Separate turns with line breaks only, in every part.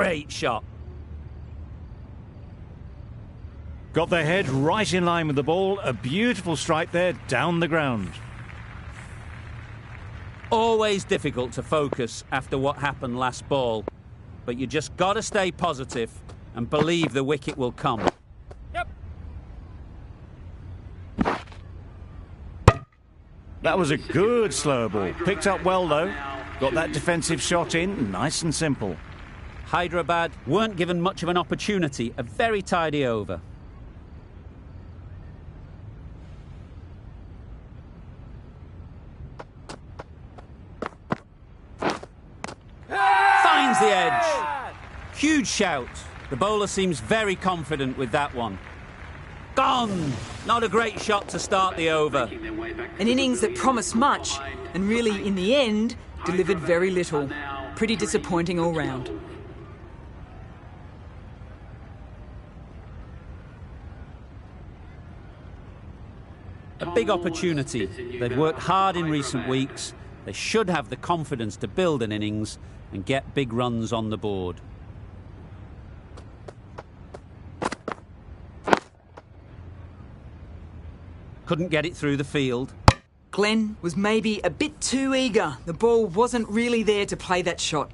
Great shot.
Got their head right in line with the ball. A beautiful strike there down the ground.
Always difficult to focus after what happened last ball, but you just got to stay positive and believe the wicket will come.
Yep.
That was a good slow ball. Picked up well though. Got that defensive shot in, nice and simple.
Hyderabad weren't given much of an opportunity. A very tidy over. Finds the edge. Huge shout. The bowler seems very confident with that one. Gone! Not a great shot to start the over.
An innings that promised much and really, in the end, delivered very little. Pretty disappointing all round.
A big opportunity. They've worked hard in recent weeks. They should have the confidence to build an innings and get big runs on the board. Couldn't get it through the field.
Glenn was maybe a bit too eager. The ball wasn't really there to play that shot.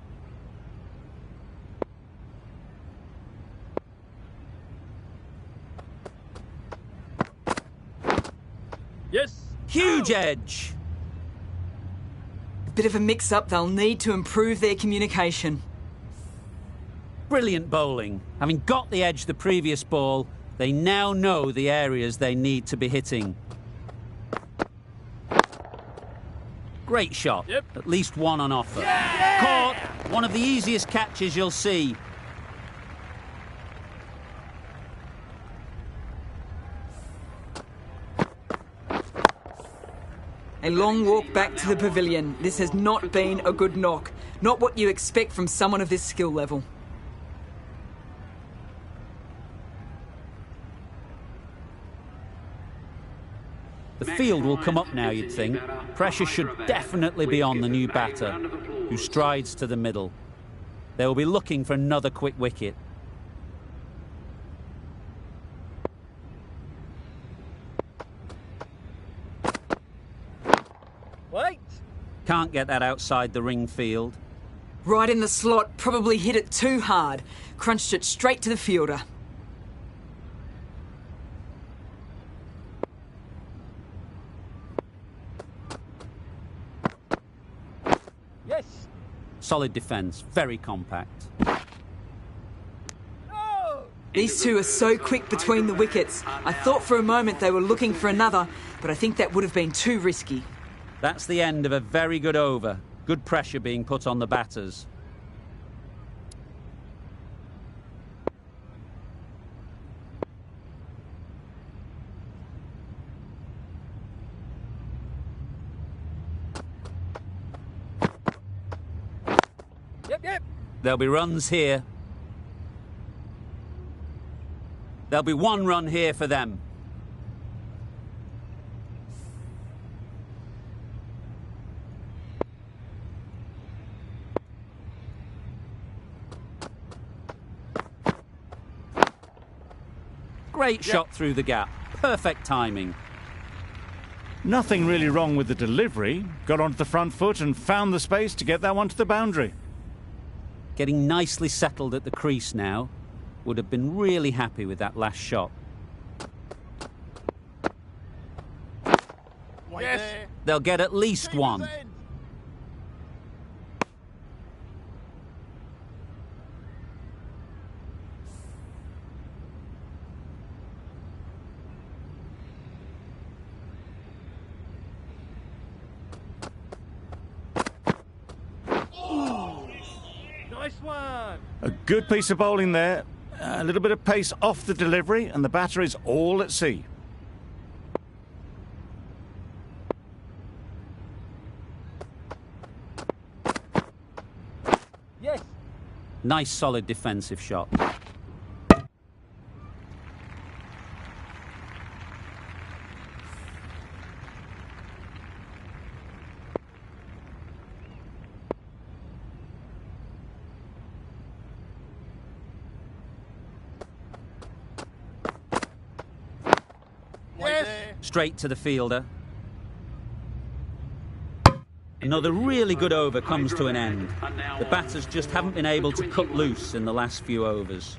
Yes.
Huge edge.
Bit of a mix-up. They'll need to improve their communication.
Brilliant bowling. Having got the edge the previous ball, they now know the areas they need to be hitting. Great shot.
Yep.
At least one on offer.
Yeah!
Caught. One of the easiest catches you'll see.
A long walk back to the pavilion. This has not been a good knock. Not what you expect from someone of this skill level.
The field will come up now, you'd think. Pressure should definitely be on the new batter, who strides to the middle. They will be looking for another quick wicket.
Wait.
Can't get that outside the ring field.
Right in the slot, probably hit it too hard. Crunched it straight to the fielder.
Yes.
Solid defence, very compact.
Oh.
These two are so quick between the wickets. I thought for a moment they were looking for another, but I think that would have been too risky.
That's the end of a very good over. Good pressure being put on the batters.
Yep.
There'll be runs here. There'll be one run here for them. Great shot through the gap. Perfect timing.
Nothing really wrong with the delivery. Got onto the front foot and found the space to get that one to the boundary.
Getting nicely settled at the crease now. Would have been really happy with that last shot.
Yes.
They'll get at least one.
Nice one.
A good piece of bowling there. A little bit of pace off the delivery, and the batter is all at sea.
Yes.
Nice solid defensive shot. Straight to the fielder. Another really good over comes to an end. The batters just haven't been able to cut loose in the last few overs.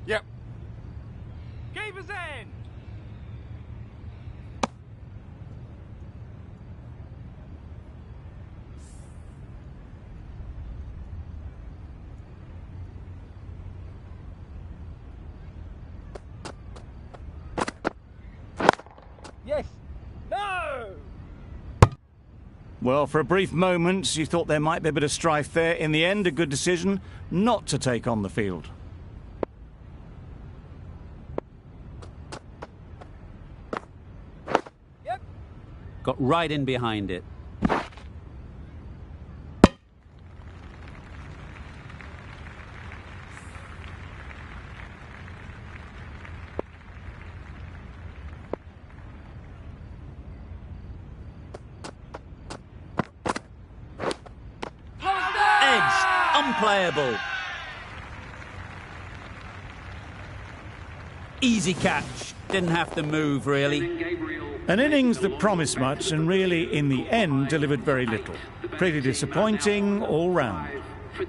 Yep. Keeper's end. Yes. No.
Well, for a brief moment, you thought there might be a bit of strife there. In the end, a good decision not to take on the field.
Yep.
Got right in behind it. Unplayable. Easy catch. Didn't have to move, really.
An innings that promised much and really, in the end, delivered very little. Pretty disappointing all round.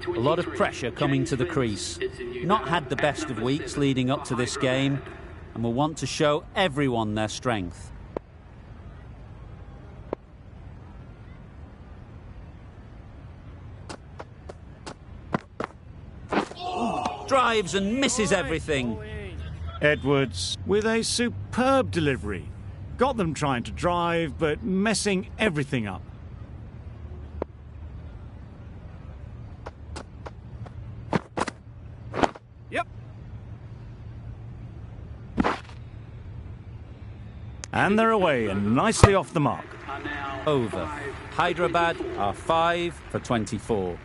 A lot of pressure coming to the crease. Not had the best of weeks leading up to this game and will want to show everyone their strength. Drives and misses everything.
Edwards with a superb delivery. Got them trying to drive, but messing everything up.
Yep.
And they're away and nicely off the mark.
Over. Hyderabad are 5 for 24.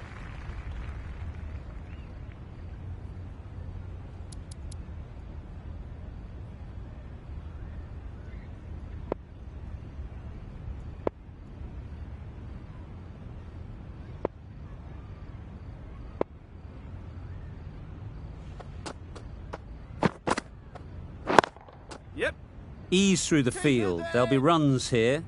Yep.
Ease through the field. There'll be runs here.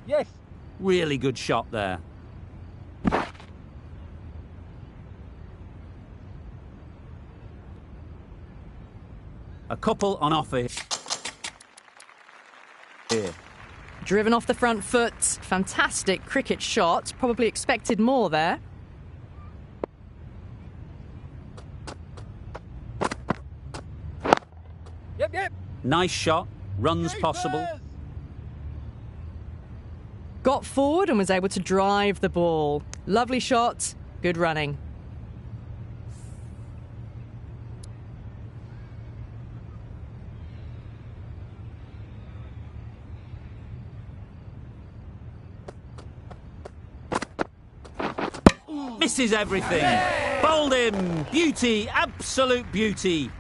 Yes.
Really good shot there. A couple on offer here.
Driven off the front foot. Fantastic cricket shot. Probably expected more there.
Yep, yep.
Nice shot. Runs possible.
Got forward and was able to drive the ball. Lovely shot. Good running.
Misses everything. Bowled him. Beauty. Absolute beauty.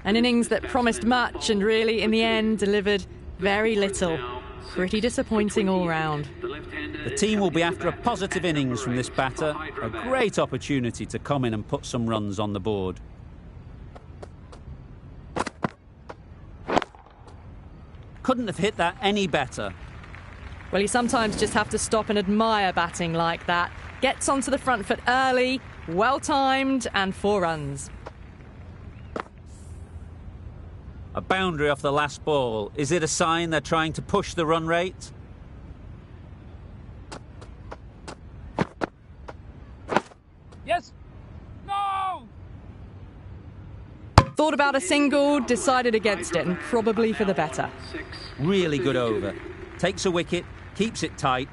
An innings that promised much and really, in the end, delivered very little. Pretty disappointing all round.
The team will be after a positive innings from this batter. A great opportunity to come in and put some runs on the board. Couldn't have hit that any better.
Well, you sometimes just have to stop and admire batting like that. Gets onto the front foot early, well-timed, and 4 runs.
A boundary off the last ball. Is it a sign they're trying to push the run rate?
Yes. No.
Thought about a single, decided against it, and probably for the better.
Really good over. Takes a wicket, keeps it tight.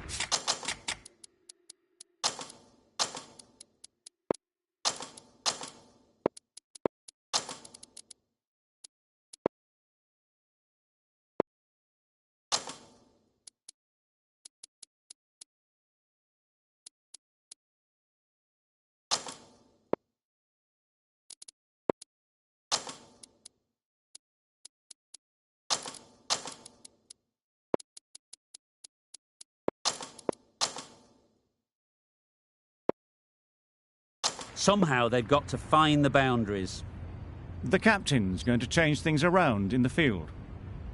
Somehow they've got to find the boundaries.
The captain's going to change things around in the field.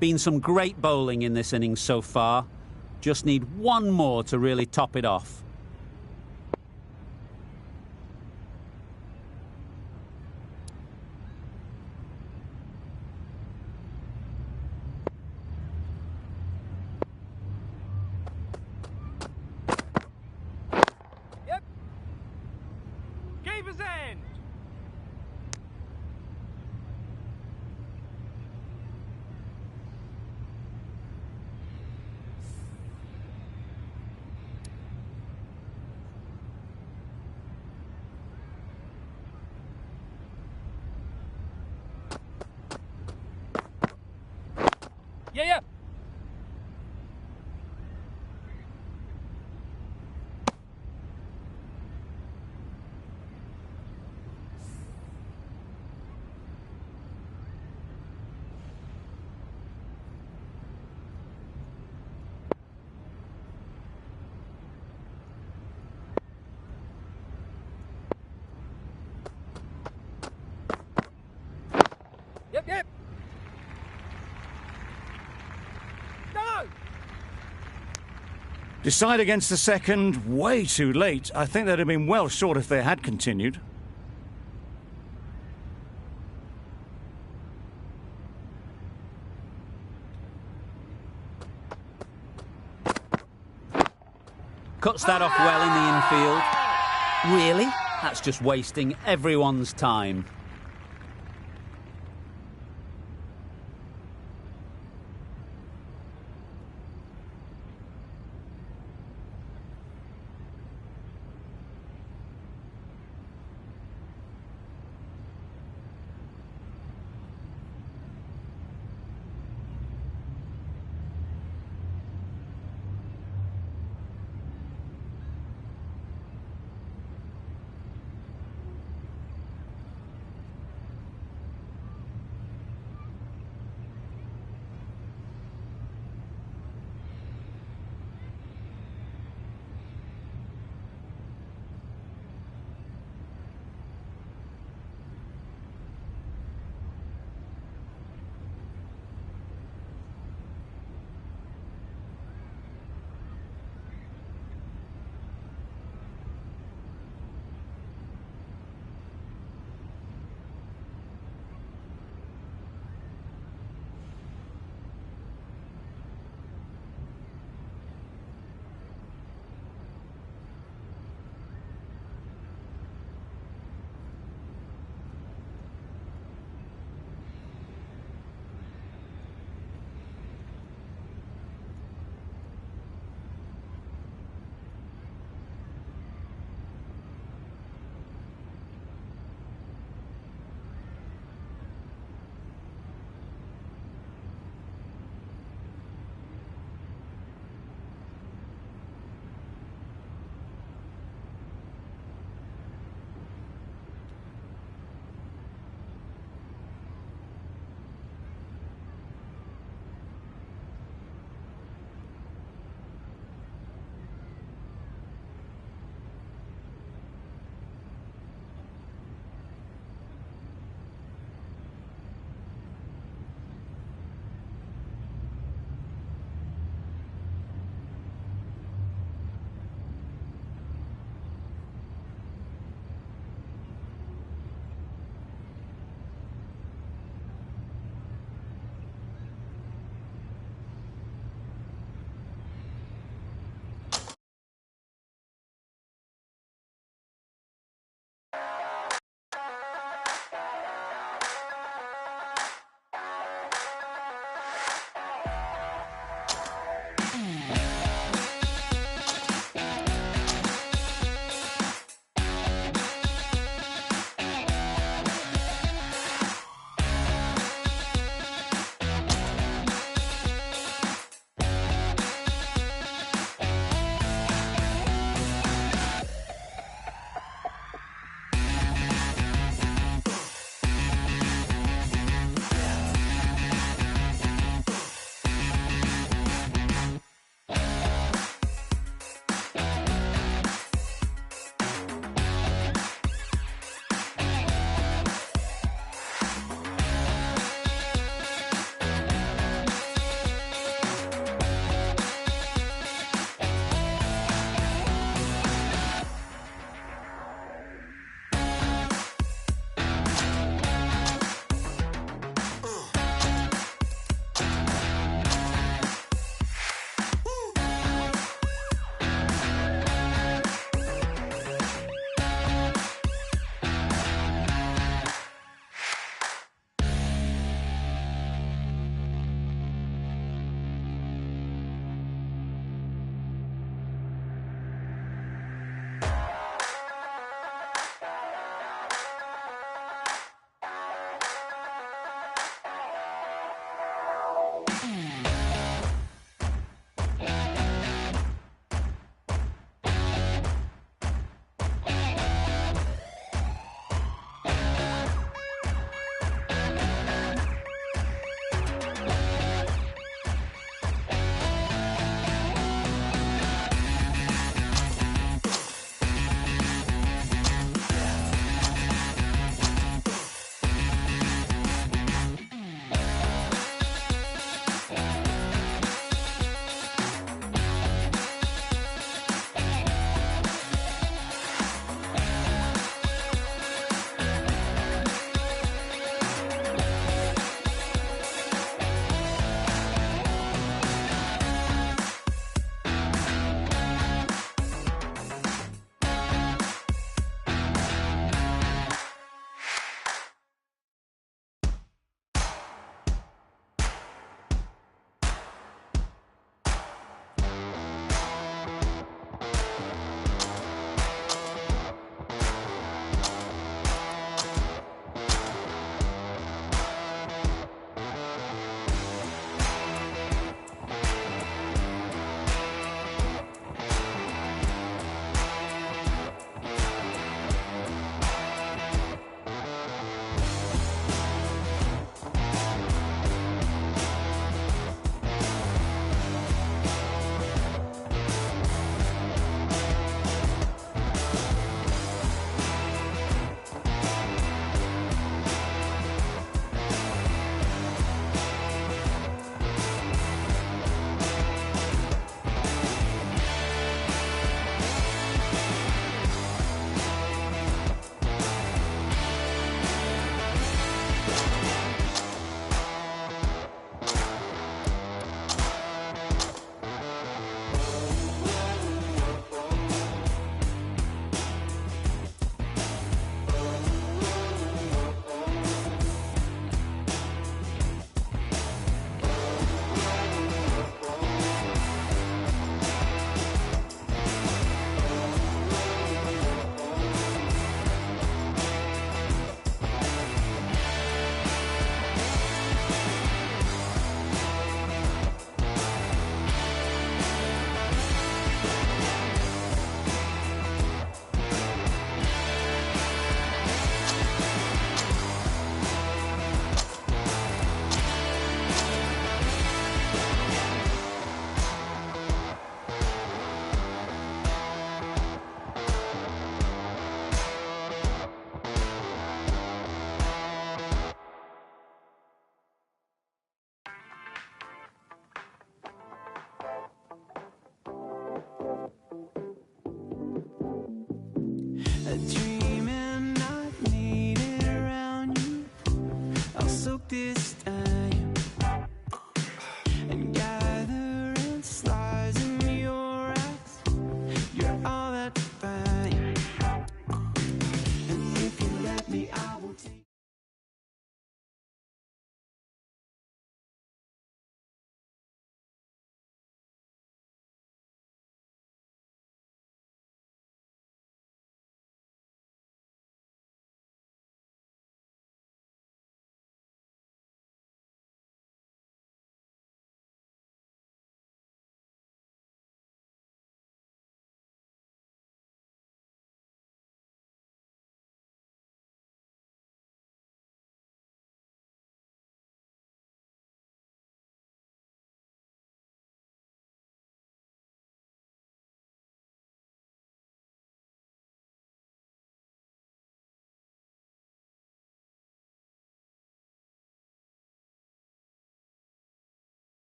Been some great bowling in this innings so far. Just need one more to really top it off.
Yep. Keeper's end. Yeah. Yep. No!
Decide against the second, way too late. I think they'd have been well short if they had continued.
Cuts that off well in the infield. Really? That's just wasting everyone's time.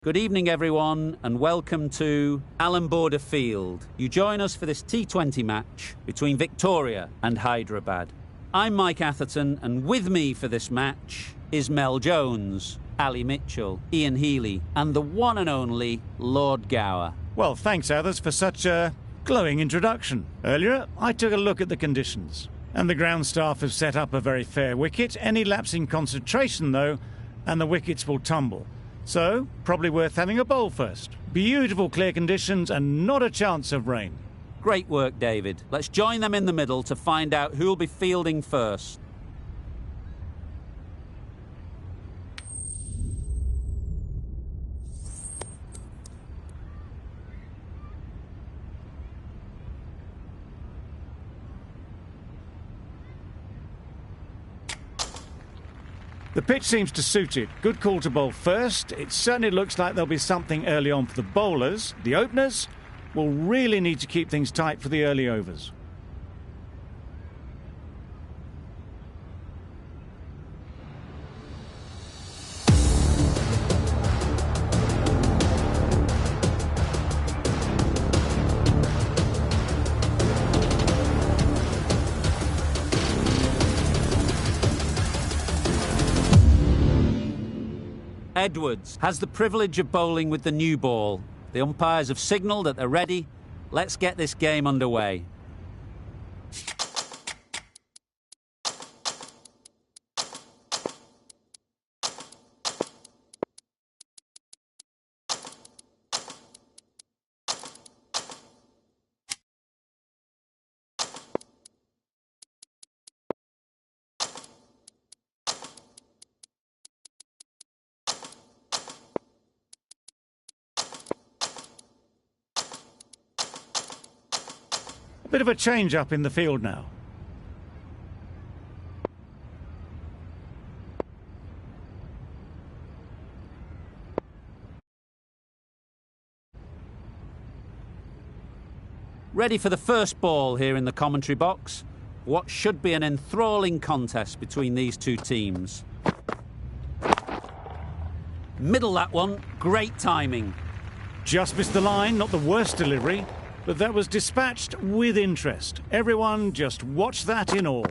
Good evening, everyone, and welcome to Allan Border Field. You join us for this T20 match between Victoria and Hyderabad. I'm Mike Atherton, and with me for this match is Mel Jones, Ali Mitchell, Ian Healy, and the one and only Lord Gower.
Well, thanks, Athers, for such a glowing introduction. Earlier, I took a look at the conditions, and the ground staff have set up a very fair wicket. Any lapse in concentration, though, and the wickets will tumble. So, probably worth having a bowl first. Beautiful clear conditions and not a chance of rain.
Great work, David. Let's join them in the middle to find out who'll be fielding first.
The pitch seems to suit it. Good call to bowl first. It certainly looks like there'll be something early on for the bowlers. The openers will really need to keep things tight for the early overs.
Edwards has the privilege of bowling with the new ball. The umpires have signalled that they're ready. Let's get this game underway.
Bit of a change up in the field now.
Ready for the first ball here in the commentary box. What should be an enthralling contest between these two teams. Middle that one, great timing.
Just missed the line, not the worst delivery, but that was dispatched with interest. Everyone just watch that in awe.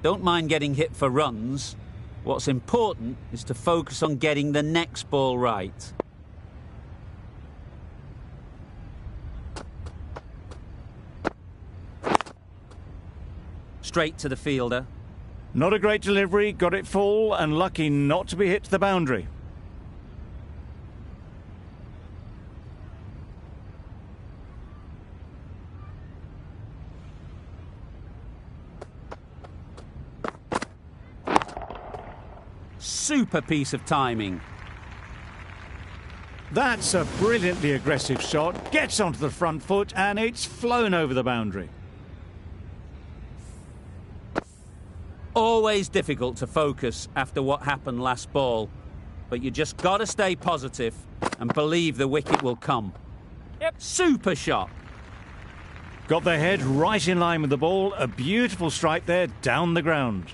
Don't mind getting hit for runs. What's important is to focus on getting the next ball right. Straight to the fielder.
Not a great delivery, got it full and lucky not to be hit to the boundary.
Super piece of timing.
That's a brilliantly aggressive shot. Gets onto the front foot and it's flown over the boundary.
Always difficult to focus after what happened last ball, but you just got to stay positive and believe the wicket will come.
Yep.
Super shot.
Got their head right in line with the ball. A beautiful strike there down the ground.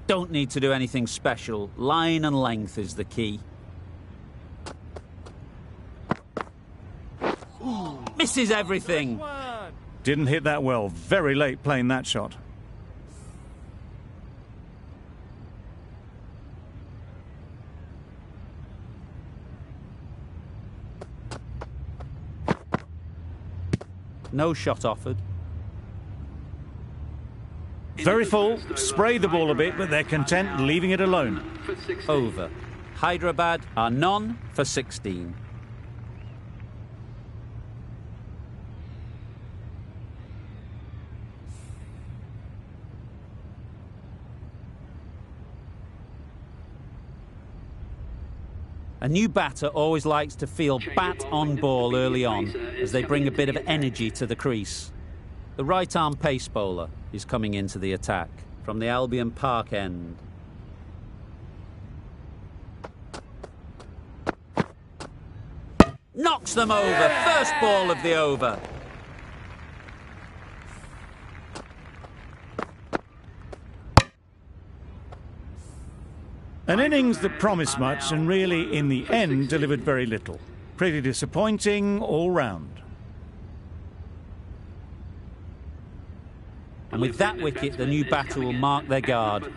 Don't need to do anything special. Line and length is the key. Ooh, misses everything.
Didn't hit that well. Very late playing that shot.
No shot offered.
Very full. Spray the ball a bit, but they're content leaving it alone.
Over. Hyderabad are none for 16. A new batter always likes to feel bat on ball early on as they bring a bit of energy to the crease. The right-arm pace bowler is coming into the attack from the Albion Park end. Knocks them over. First ball of the over.
An innings that promised much and really, in the end, delivered very little. Pretty disappointing all round.
And with that wicket, the new batter will mark their guard.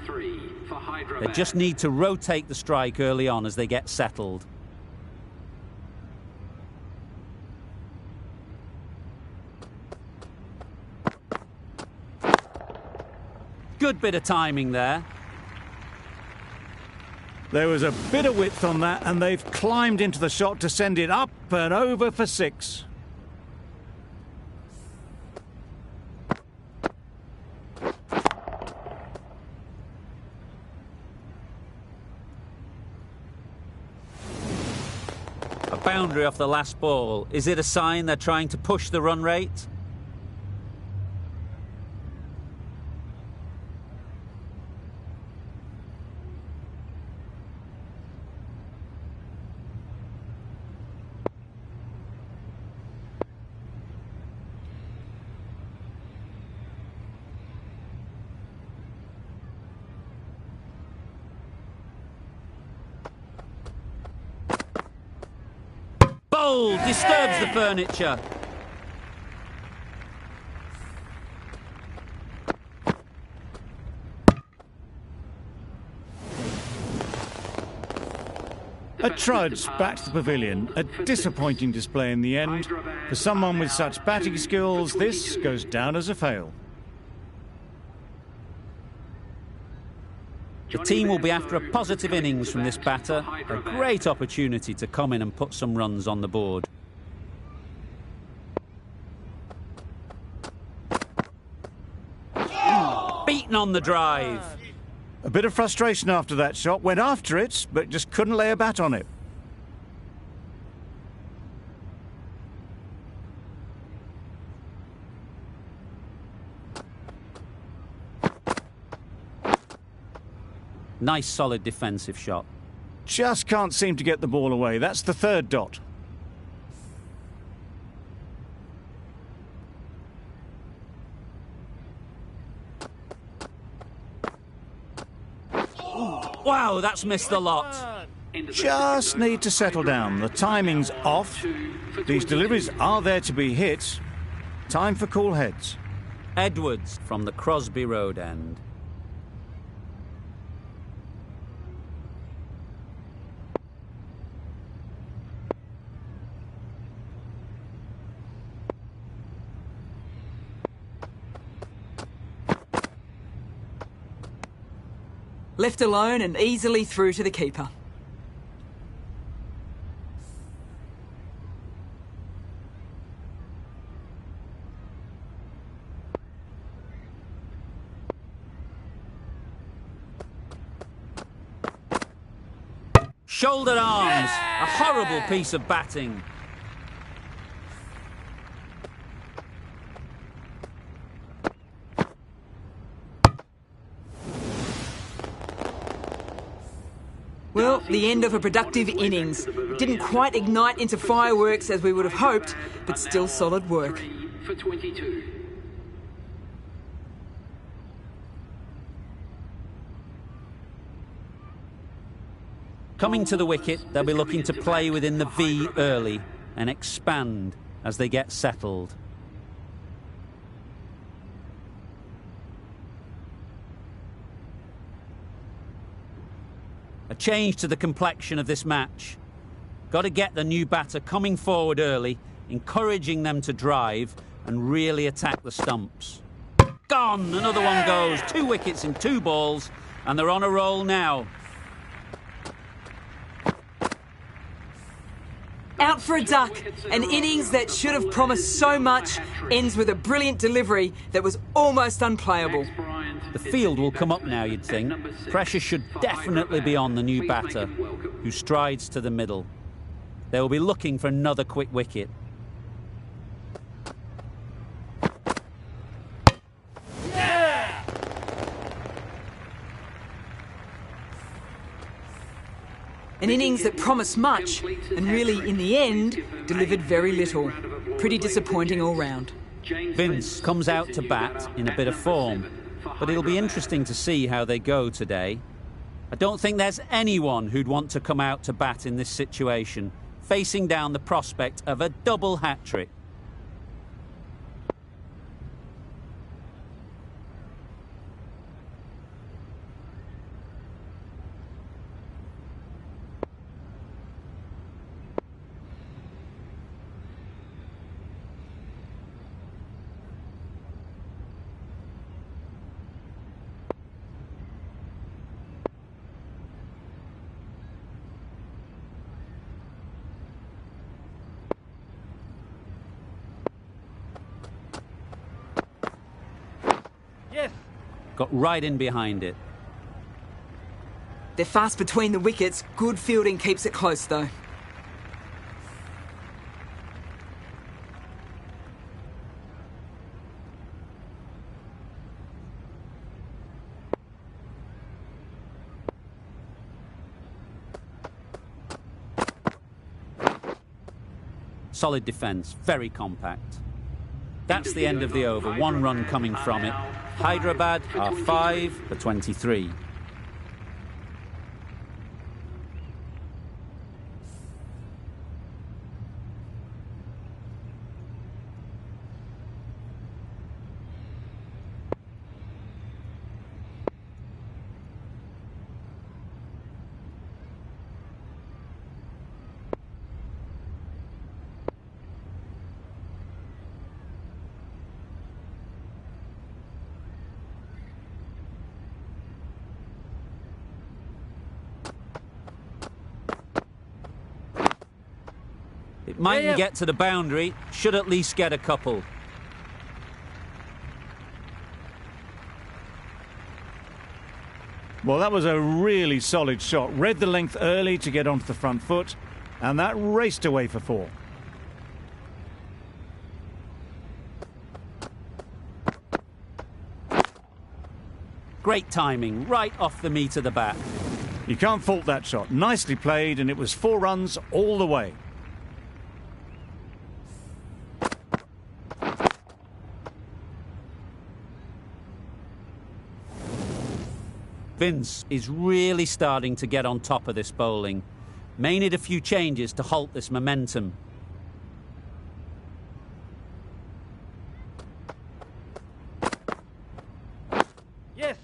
They just need to rotate the strike early on as they get settled. Good bit of timing there.
There was a bit of width on that, and they've climbed into the shot to send it up and over for 6.
A boundary off the last ball. Is it a sign they're trying to push the run rate? Bold, disturbs the furniture.
A trudge back to the pavilion. A disappointing display in the end. For someone with such batting skills, this goes down as a fail.
The team will be after a positive innings from this batter. A great opportunity to come in and put some runs on the board. Beaten on the drive.
A bit of frustration after that shot. Went after it, but just couldn't lay a bat on it.
Nice solid defensive shot.
Just can't seem to get the ball away. That's the 3rd dot.
Wow, that's missed the lot.
Just need to settle down. The timing's off. These deliveries are there to be hit. Time for cool heads.
Edwards from the Crosby Road end.
Left alone and easily through to the keeper.
Shoulder arms. A horrible piece of batting.
Well, the end of a productive innings. Didn't quite ignite into fireworks as we would have hoped, but still solid work.
For 22.
Coming to the wicket, they'll be looking to play within the V early and expand as they get settled. A change to the complexion of this match. Got to get the new batter coming forward early, encouraging them to drive and really attack the stumps. Gone! Another one goes. 2 wickets in 2 balls, and they're on a roll now.
Out for a duck. An innings that should have promised so much ends with a brilliant delivery that was almost unplayable.
The field will come up now, you'd think. Pressure should definitely be on the new batter, who strides to the middle. They will be looking for another quick wicket.
An innings that promised much, and really, in the end, delivered very little. Pretty disappointing all round.
Vince comes out to bat in a bit of form, but it'll be interesting to see how they go today. I don't think there's anyone who'd want to come out to bat in this situation, facing down the prospect of a double hat-trick.
Yes.
Got right in behind it.
They're fast between the wickets. Good fielding keeps it close, though.
Solid defence, very compact. That's the end of the over, 1 run coming from it. Hyderabad are 5 for 23. It mightn't get to the boundary, should at least get a couple.
Well, that was a really solid shot. Read the length early to get onto the front foot, and that raced away for 4.
Great timing, right off the meat of the bat.
You can't fault that shot. Nicely played, and it was 4 runs all the way.
Vince is really starting to get on top of this bowling. May need a few changes to halt this momentum.
Yes.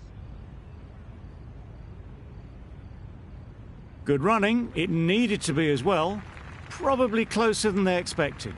Good running. It needed to be as well. Probably closer than they expected.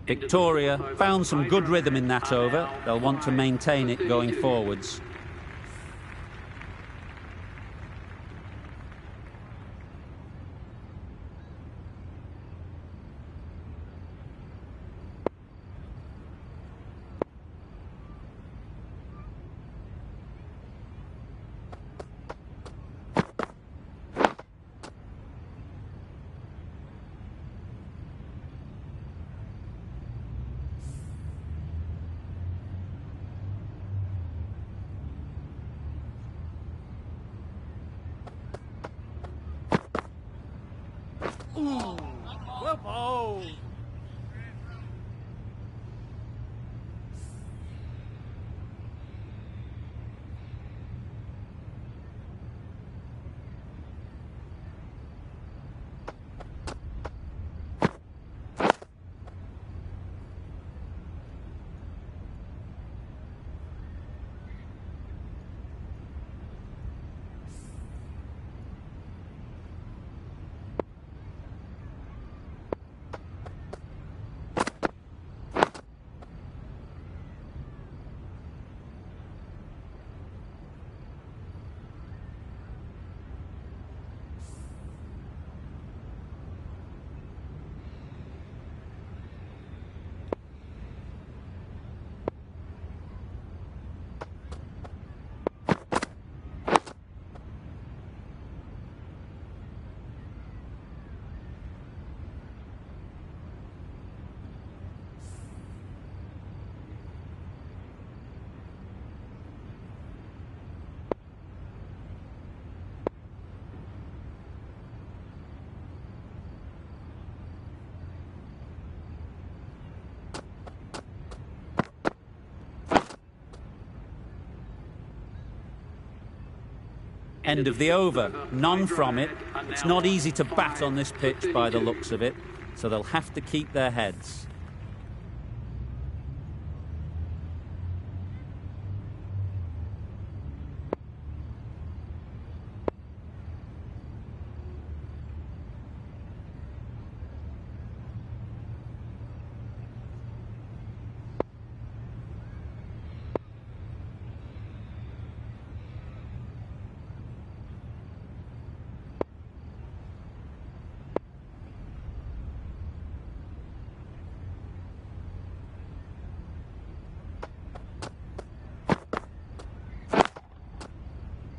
Victoria found some good rhythm in that over. They'll want to maintain it going forwards.
Ooh, well bowled.
End of the over. None from it. It's not easy to bat on this pitch by the looks of it, so they'll have to keep their heads.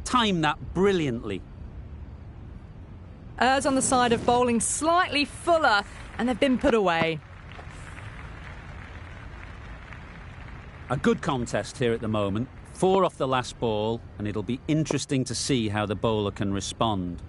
Timed that brilliantly.
Errs on the side of bowling slightly fuller, and they've been put away.
A good contest here at the moment. 4 off the last ball, and it'll be interesting to see how the bowler can respond.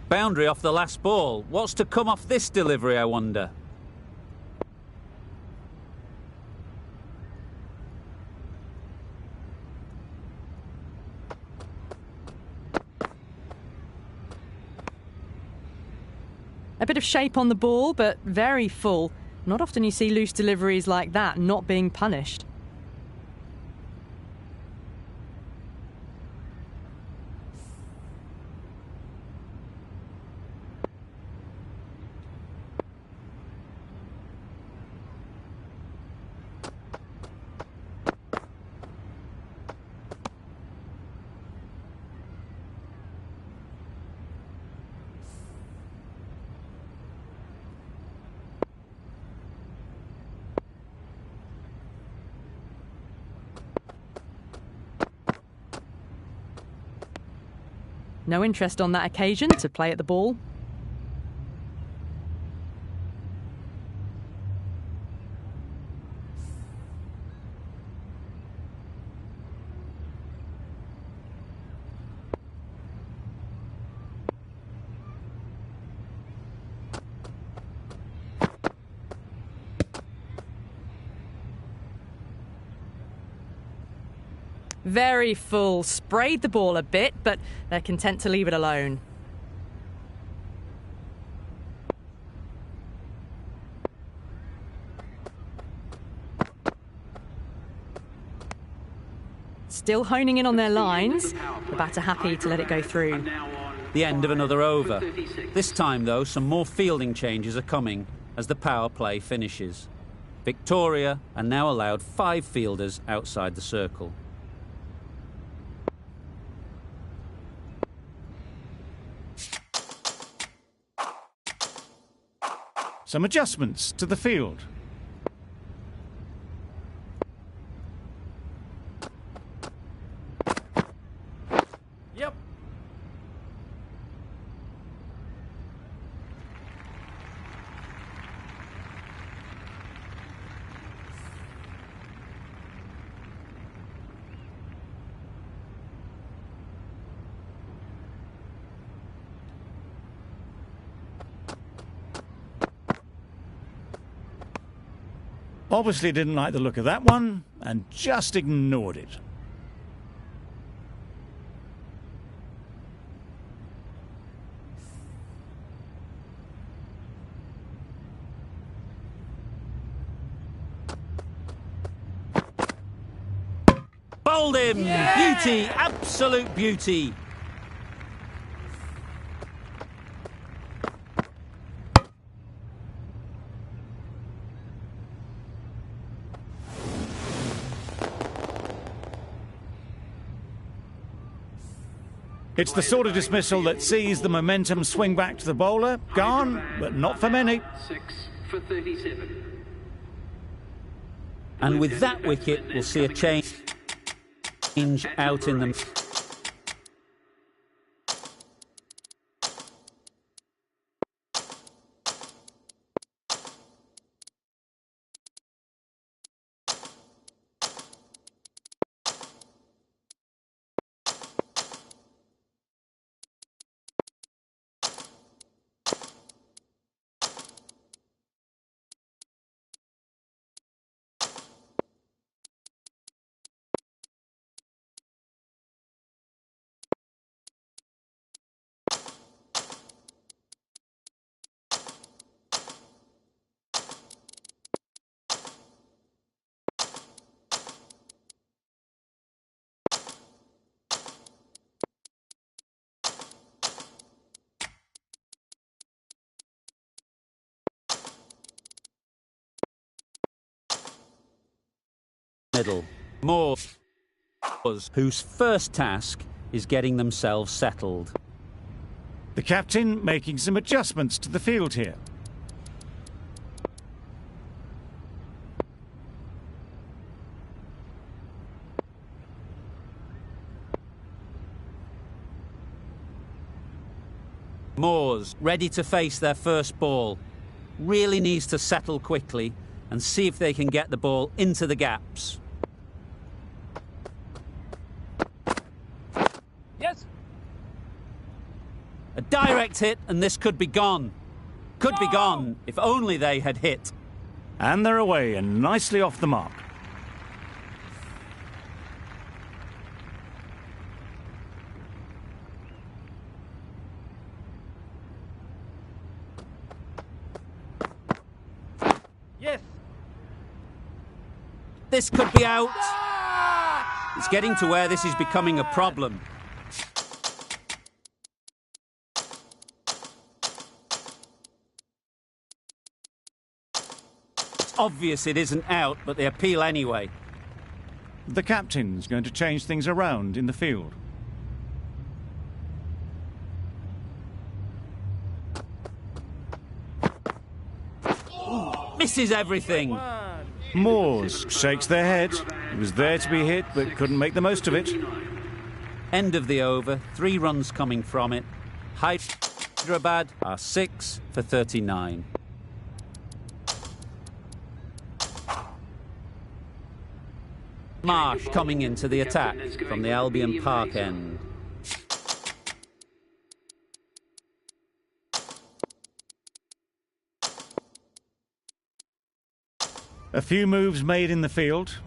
Boundary off the last ball. What's to come off this delivery, I wonder?
A bit of shape on the ball, but very full. Not often you see loose deliveries like that not being punished. No interest on that occasion to play at the ball. Very full. Sprayed the ball a bit, but they're content to leave it alone. Still honing in on their lines. The batter happy to let it go through.
The end of another over. This time, though, some more fielding changes are coming as the power play finishes. Victoria are now allowed 5 fielders outside the circle.
Some adjustments to the field.
Yep.
Obviously didn't like the look of that one and just ignored it.
Bowled him! Yeah! Beauty! Absolute beauty!
It's the sort of dismissal that sees the momentum swing back to the bowler. Gone, but not for many.
6 for 37.
And with that wicket, we'll see a change out in the... middle. Moores, whose first task is getting themselves settled.
The captain making some adjustments to the field here.
Moores ready to face their first ball. Really needs to settle quickly and see if they can get the ball into the gaps.
Yes.
A direct hit and this could be gone. Could be gone if only they had hit.
And they're away and nicely off the mark.
Yes.
This could be out. It's getting to where this is becoming a problem. It's obvious it isn't out, but they appeal anyway.
The captain's going to change things around in the field.
Misses everything.
Moores shakes their head. He was there to be hit, but couldn't make the most of it.
End of the over. 3 runs coming from it. Hyderabad are 6 for 39. Marsh coming into the attack from the Albion Park end.
A few moves made in the field.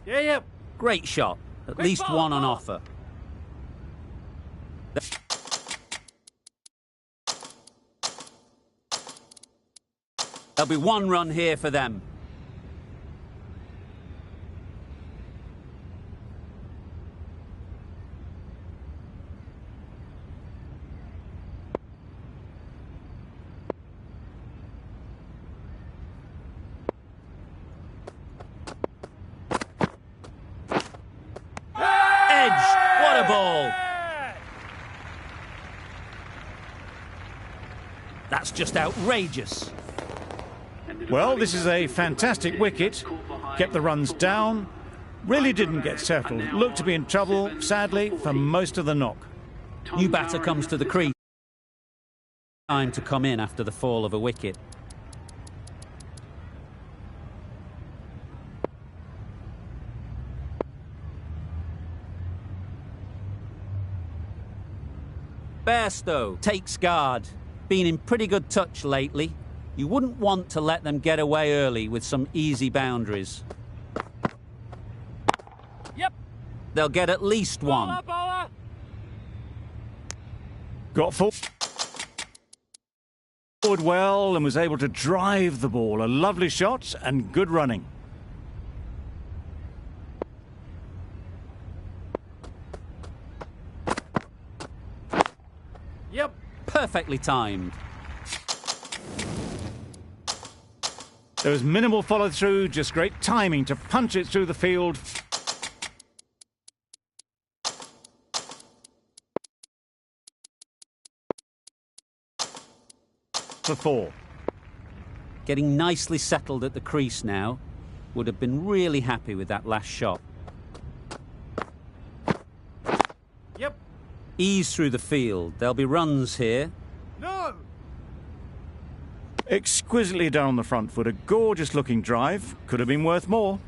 Yeah.
Great shot. At least one on offer. There'll be 1 run here for them. Edge! What a ball! That's just outrageous.
Well, this is a fantastic wicket. Kept the runs down. Really didn't get settled. Looked to be in trouble, sadly, for most of the knock.
New batter comes to the crease. Time to come in after the fall of a wicket. Bairstow takes guard. Been in pretty good touch lately. You wouldn't want to let them get away early with some easy boundaries.
Yep.
They'll get at least one.
Bowler, bowler.
Got forward well and was able to drive the ball. A lovely shot and good running.
Yep.
Perfectly timed.
There was minimal follow-through, just great timing to punch it through the field. For 4.
Getting nicely settled at the crease now. Would have been really happy with that last shot.
Yep.
Ease through the field. There'll be runs here.
No.
Exquisitely done on the front foot. A gorgeous looking drive. Could have been worth more.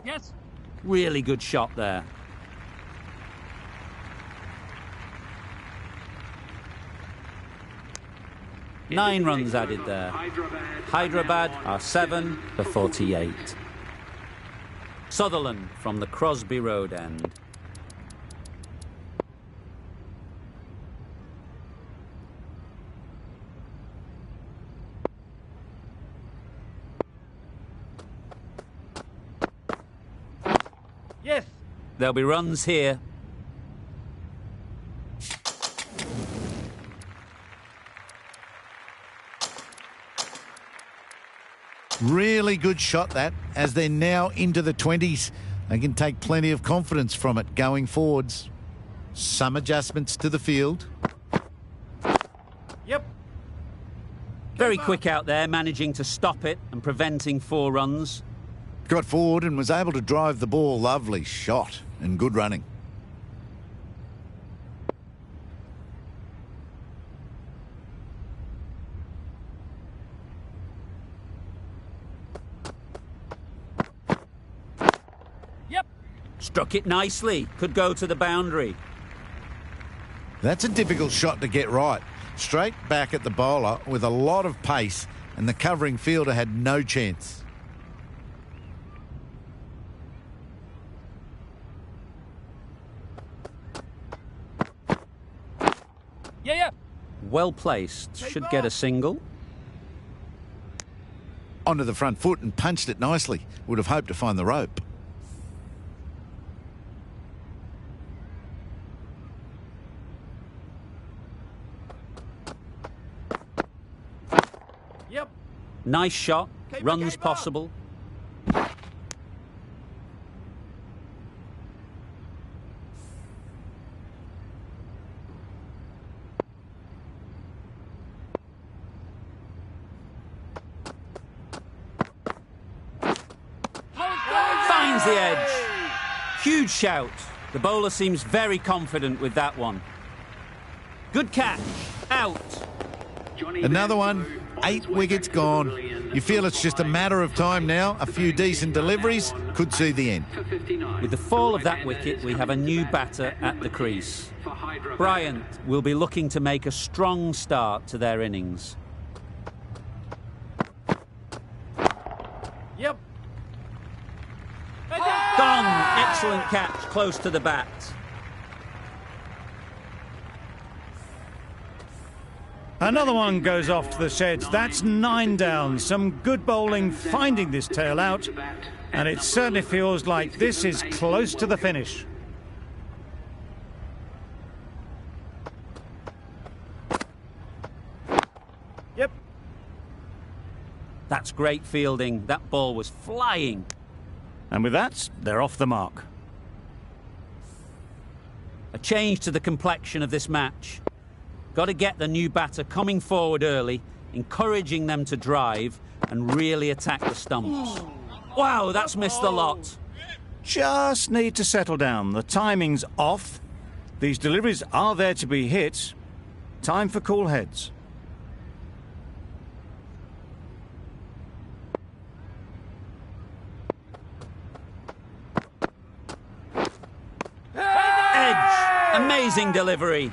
Yes.
Really good shot there. Nine runs added there. Hyderabad are 7 for 48. Sutherland from the Crosby Road end.
Yes.
There'll be runs here.
Really good shot that, as they're now into the 20s. They can take plenty of confidence from it going forwards. Some adjustments to the field.
Yep.
Very quick out there, managing to stop it and preventing 4 runs.
Got forward and was able to drive the ball. Lovely shot and good running.
Yep.
Struck it nicely. Could go to the boundary.
That's a difficult shot to get right. Straight back at the bowler with a lot of pace, and the covering fielder had no chance.
Yeah.
Well placed. Should get a single.
Onto the front foot and punched it nicely. Would have hoped to find the rope.
Yep.
Nice shot.
Keep
Runs
the game
possible. Finds the edge. Huge shout. The bowler seems very confident with that one. Good catch. Out.
Another one. 8 wickets gone. You feel it's just a matter of time now. A few decent deliveries could see the end.
With the fall of that wicket, we have a new batter at the crease. Bryant will be looking to make a strong start to their innings.
Yep.
Gone. Excellent catch, close to the bat.
Another one goes off to the sheds. That's 9 down. Some good bowling finding this tail out. And it certainly feels like this is close to the finish.
Yep.
That's great fielding. That ball was flying.
And with that, they're off the mark.
A change to the complexion of this match. Got to get the new batter coming forward early, encouraging them to drive and really attack the stumps. Wow, that's missed a lot.
Just need to settle down. The timing's off. These deliveries are there to be hit. Time for cool heads.
Amazing delivery.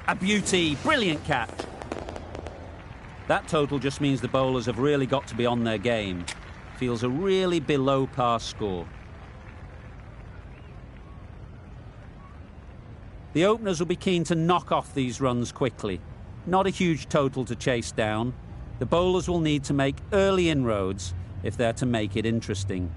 A beauty. Brilliant catch. That total just means the bowlers have really got to be on their game. Feels a really below par score. The openers will be keen to knock off these runs quickly. Not a huge total to chase down. The bowlers will need to make early inroads if they're to make it interesting.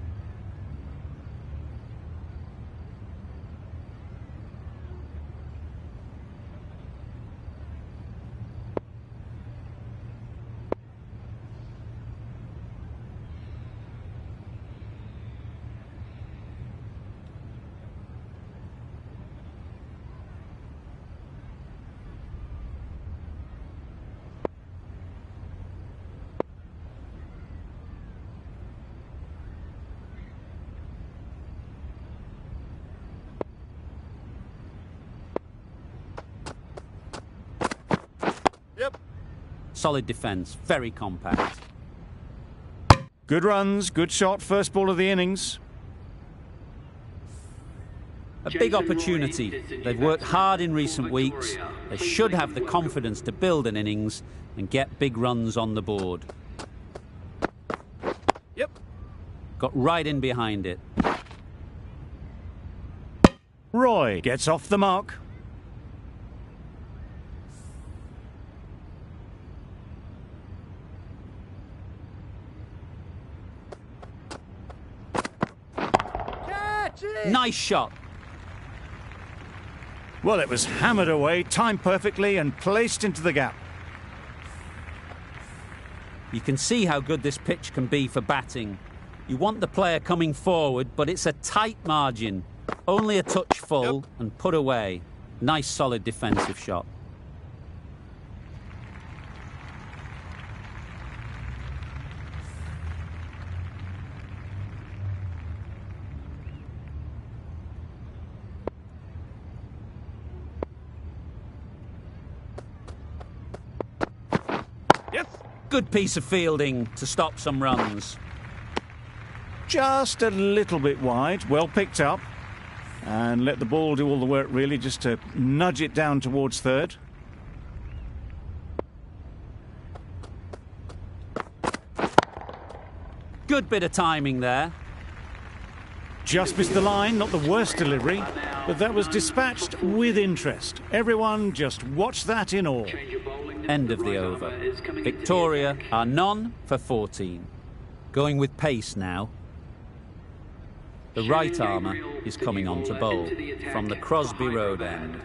Solid defence, very compact.
Good runs, good shot, first ball of the innings.
A big opportunity. They've worked hard in recent weeks. They should have the confidence to build an innings and get big runs on the board.
Yep.
Got right in behind it.
Roy gets off the mark.
Nice shot.
Well, it was hammered away, timed perfectly and placed into the gap.
You can see how good this pitch can be for batting. You want the player coming forward, but it's a tight margin. Only a touch full and put away. Nice solid defensive shot. Good piece of fielding to stop some runs.
Just a little bit wide, well picked up. And let the ball do all the work really, just to nudge it down towards third.
Good bit of timing there.
Just missed the line, not the worst delivery, but that was dispatched with interest. Everyone just watch that in awe.
End of the over. Victoria are none for 14. Going with pace now. The right armour is coming on to bowl from the Crosby Road end.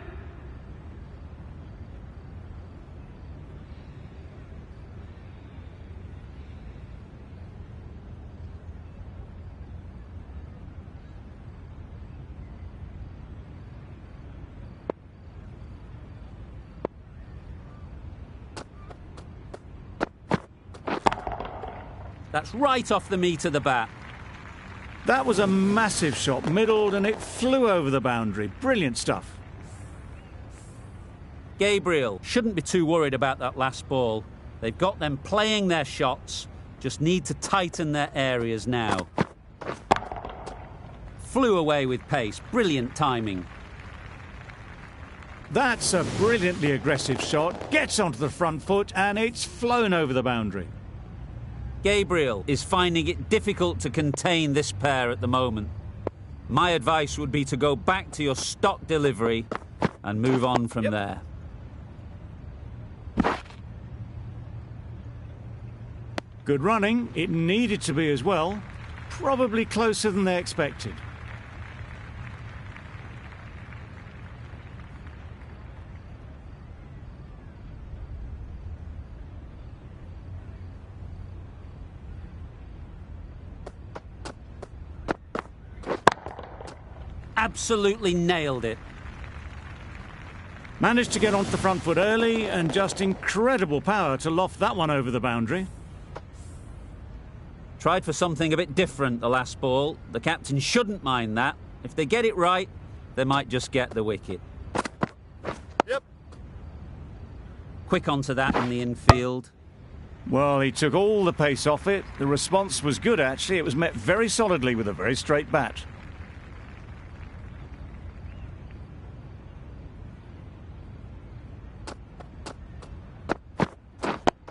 That's right off the meat of the bat.
That was a massive shot, middled, and it flew over the boundary. Brilliant stuff.
Gabriel shouldn't be too worried about that last ball. They've got them playing their shots, just need to tighten their areas now. Flew away with pace, brilliant timing.
That's a brilliantly aggressive shot, gets onto the front foot, and it's flown over the boundary.
Gabriel is finding it difficult to contain this pair at the moment. My advice would be to go back to your stock delivery and move on from there.
Good running. It needed to be as well. Probably closer than they expected.
Absolutely nailed it.
Managed to get onto the front foot early and just incredible power to loft that one over the boundary.
Tried for something a bit different the last ball. The captain shouldn't mind that. If they get it right, they might just get the wicket.
Yep.
Quick onto that in the infield.
Well, he took all the pace off it. The response was good, actually. It was met very solidly with a very straight bat.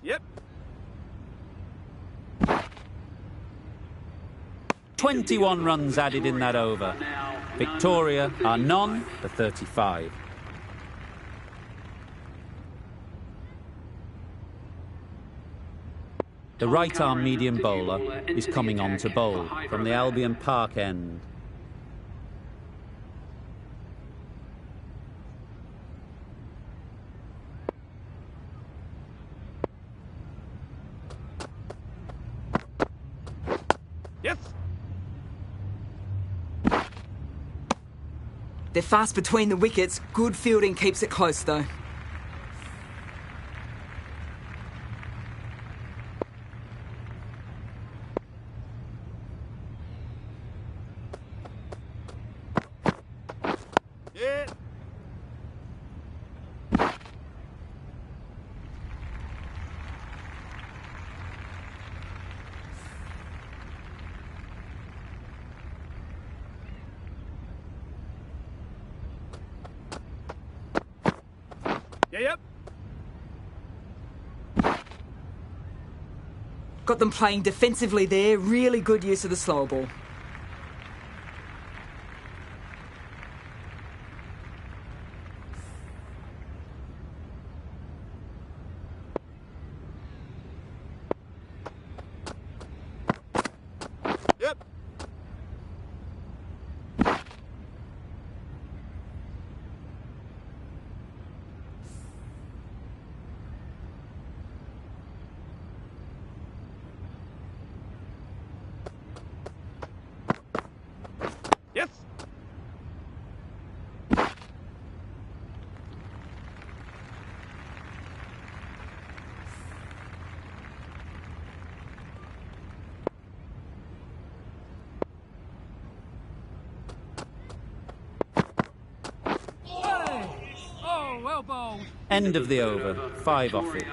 Yep.
21 runs added in that over. Victoria are none for 35. The right-arm medium bowler is coming on to bowl from the Albion Park end.
Yes.
They're fast between the wickets. Good fielding keeps it close, though.
Yeah. Yep.
Got them playing defensively there. Really good use of the slow ball.
Yep. Yes.
Oh, well bowled.
End of the over, 5 off it.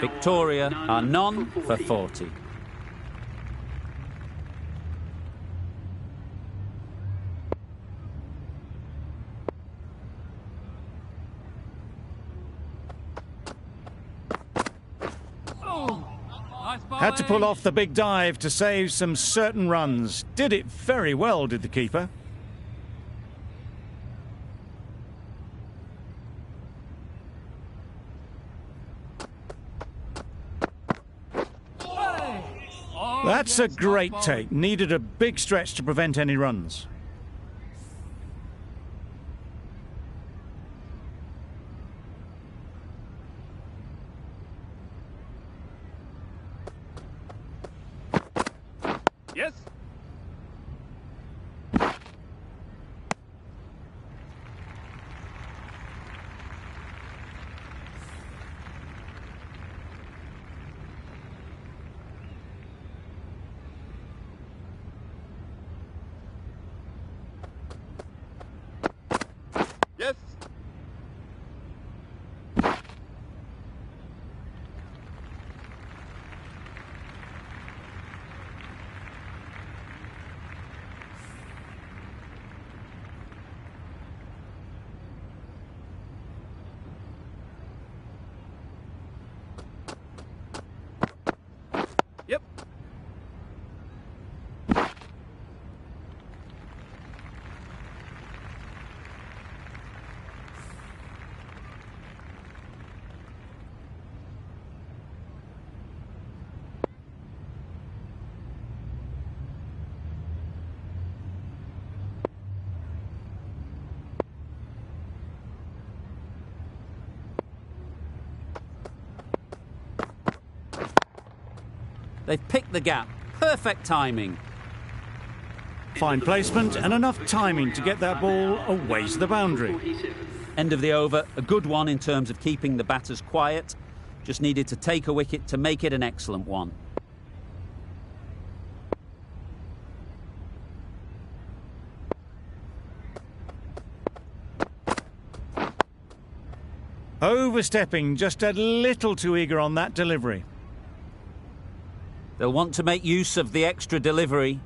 Victoria are none for 40.
Nice
Had to pull
bowling.
off the big dive to save some certain runs. Did it very well, did the keeper. That's a great take. Needed a big stretch to prevent any runs.
Yes. Yes. Yep.
They've picked the gap. Perfect timing.
Fine placement and enough timing to get that ball away to the boundary.
End of the over, a good one in terms of keeping the batters quiet. Just needed to take a wicket to make it an excellent one.
Overstepping, just a little too eager on that delivery.
They'll want to make use of the extra delivery.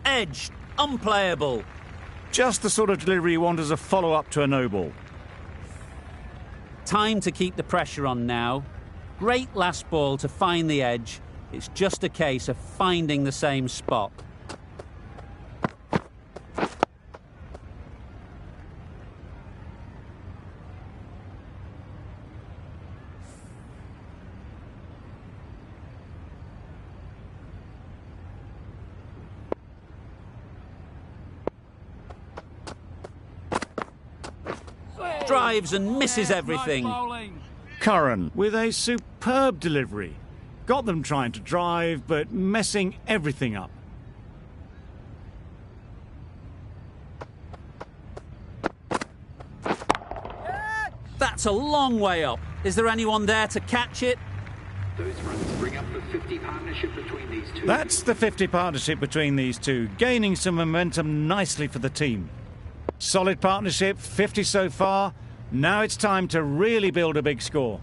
Edged, unplayable.
Just the sort of delivery you want as a follow-up to a no ball.
Time to keep the pressure on now. Great last ball to find the edge. It's just a case of finding the same spot. Drives and misses everything.
Bowling.
Curran with a superb delivery. Got them trying to drive, but messing everything up.
That's a long way up. Is there anyone there to catch it?
Those runs bring up the 50 partnership between these two.
That's the 50 partnership between these two, gaining some momentum nicely for the team. Solid partnership, 50 so far. Now it's time to really build a big score.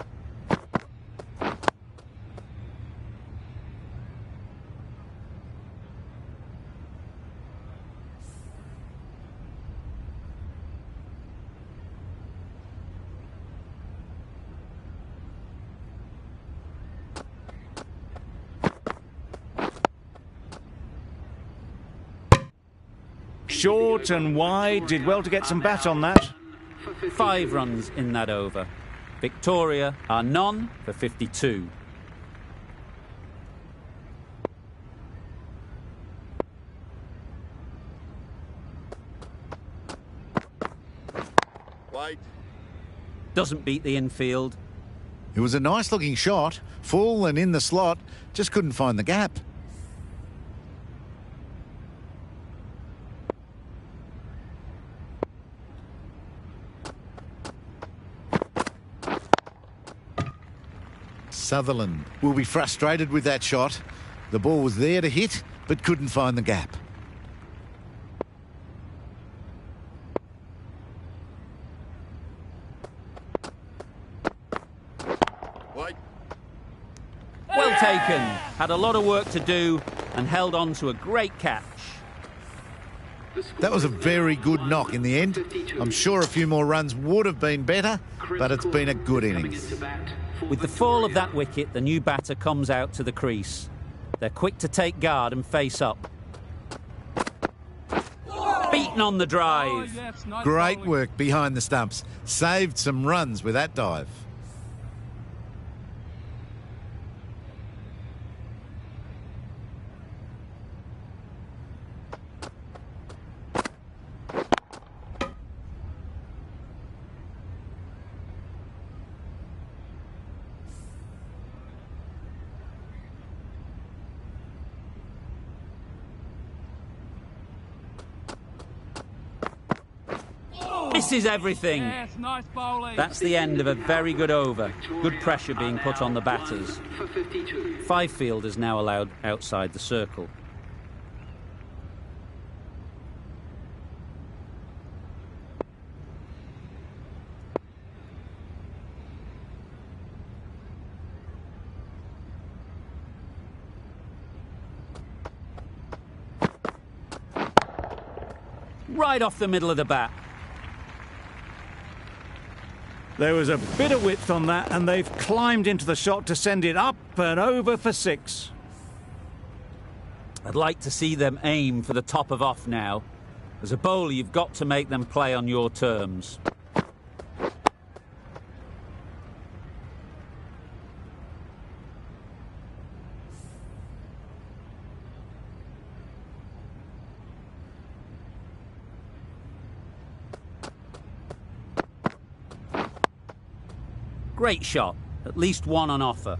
Short and wide, did well to get some bat on that.
5 runs in that over. Victoria are none for 52.
Wait.
Doesn't beat the infield.
It was a nice looking shot, full and in the slot, just couldn't find the gap. Sutherland will be frustrated with that shot. The ball was there to hit, but couldn't find the gap.
Wait.
Well taken. Had a lot of work to do and held on to a great catch.
That was a very good knock in the end. I'm sure a few more runs would have been better, but it's been a good innings.
With the fall of that wicket, the new batter comes out to the crease. They're quick to take guard and face up. Beaten on the
Oh,
drive.
yes, nice
Great
bowling.
work behind the stumps. Saved some runs with that dive.
Misses everything.
Yes, nice bowling.
That's the end of a very good over. Good pressure being put on the batters.
For 52.
5 fielders now allowed outside the circle. Right off the middle of the bat.
There was a bit of width on that, and they've climbed into the shot to send it up and over for 6.
I'd like to see them aim for the top of off now. As a bowler, you've got to make them play on your terms. Great shot. At least one on offer.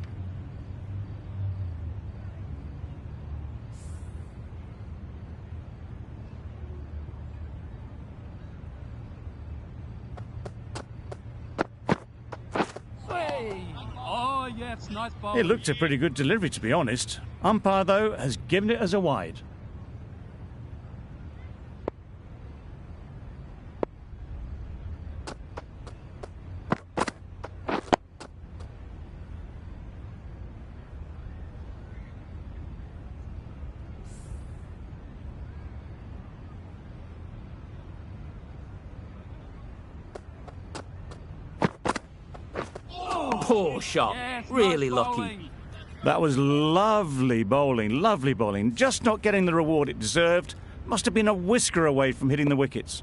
Hey. Oh, yes, nice bowling.
It looked a pretty good delivery, to be honest. Umpire, though, has given it as a wide.
Poor shot.
Yes,
Really
nice
lucky.
bowling.
That was lovely bowling. Just not getting the reward it deserved. Must have been a whisker away from hitting the wickets.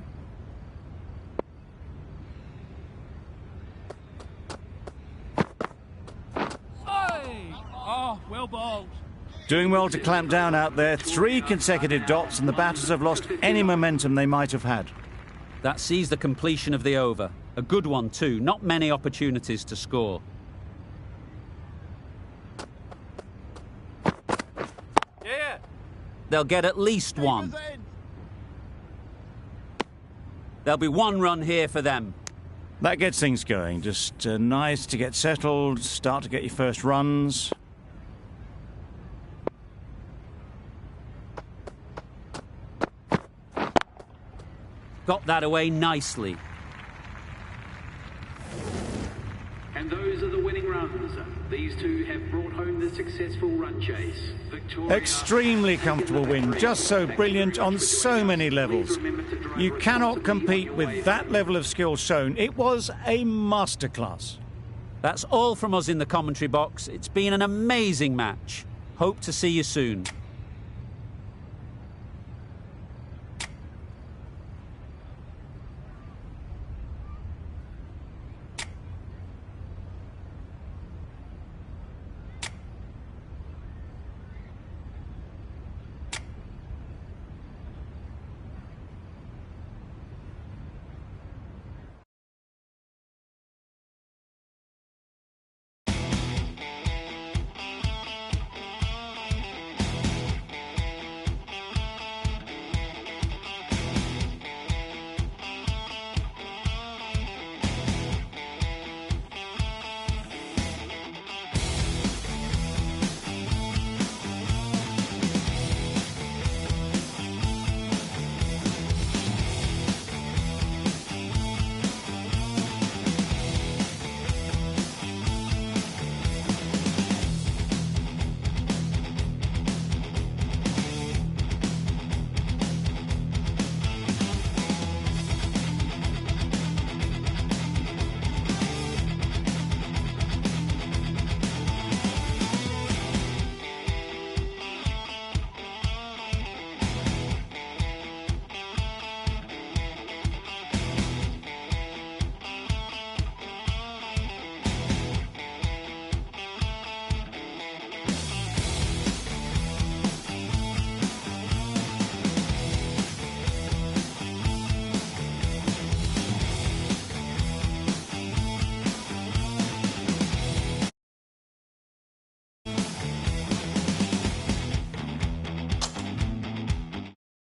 Hey! Oh, well bowled.
Doing well to clamp down out there. 3 consecutive dots, and the batters have lost any momentum they might have had.
That sees the completion of the over. A good one too. Not many opportunities to score.
Yeah.
They'll get at least one. There'll be 1 run here for them.
That gets things going. Just nice to get settled, start to get your first runs.
Got that away nicely.
And those are the winning runs. These two have brought home the successful run chase. Victoria.
Extremely comfortable win, just so brilliant on so many levels. You cannot compete with that level of skill shown. It was a masterclass.
That's all from us in the commentary box. It's been an amazing match. Hope to see you soon.